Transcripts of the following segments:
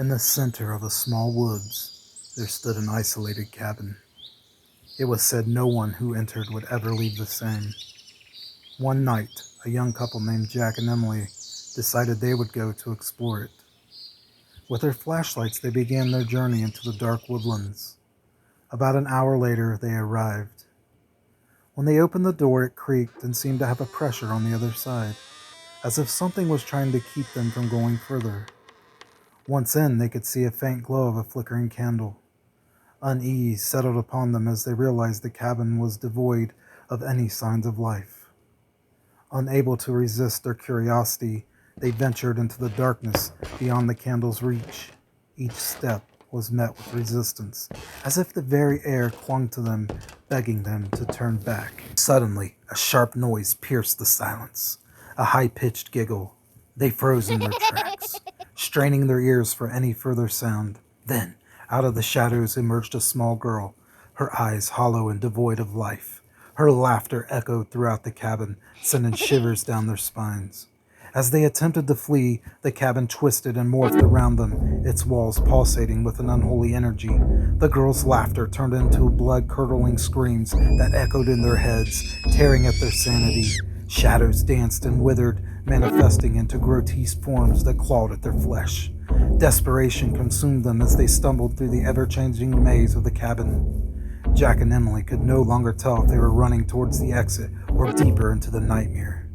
In the center of the small woods, there stood an isolated cabin. It was said no one who entered would ever leave the same. One night, a young couple named Jack and Emily decided they would go to explore it. With their flashlights, they began their journey into the dark woodlands. About an hour later, they arrived. When they opened the door, it creaked and seemed to have a pressure on the other side, as if something was trying to keep them from going further. Once in, they could see a faint glow of a flickering candle. Unease settled upon them as they realized the cabin was devoid of any signs of life. Unable to resist their curiosity, they ventured into the darkness beyond the candle's reach. Each step was met with resistance, as if the very air clung to them, begging them to turn back. Suddenly, a sharp noise pierced the silence, a high-pitched giggle. They froze in their tracks, straining their ears for any further sound. Then, out of the shadows emerged a small girl, her eyes hollow and devoid of life. Her laughter echoed throughout the cabin, sending shivers down their spines. As they attempted to flee, the cabin twisted and morphed around them, its walls pulsating with an unholy energy. The girl's laughter turned into blood-curdling screams that echoed in their heads, tearing at their sanity. Shadows danced and withered, manifesting into grotesque forms that clawed at their flesh. Desperation consumed them as they stumbled through the ever-changing maze of the cabin. Jack and Emily could no longer tell if they were running towards the exit or deeper into the nightmare.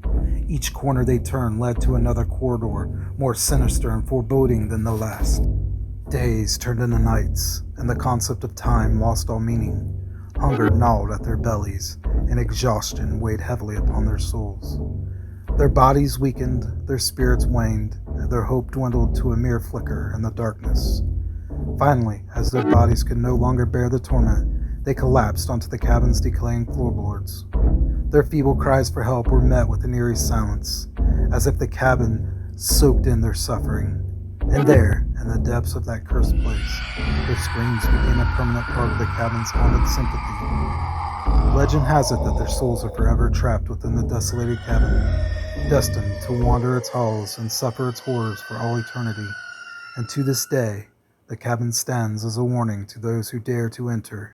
Each corner they turned led to another corridor, more sinister and foreboding than the last. Days turned into nights, and the concept of time lost all meaning. Hunger gnawed at their bellies, and exhaustion weighed heavily upon their souls. Their bodies weakened, their spirits waned, and their hope dwindled to a mere flicker in the darkness. Finally, as their bodies could no longer bear the torment, they collapsed onto the cabin's decaying floorboards. Their feeble cries for help were met with an eerie silence, as if the cabin soaked in their suffering. And there, in the depths of that cursed place, their screams became a permanent part of the cabin's haunted sympathy. Legend has it that their souls are forever trapped within the desolated cabin, destined to wander its halls and suffer its horrors for all eternity. And to this day, the cabin stands as a warning to those who dare to enter.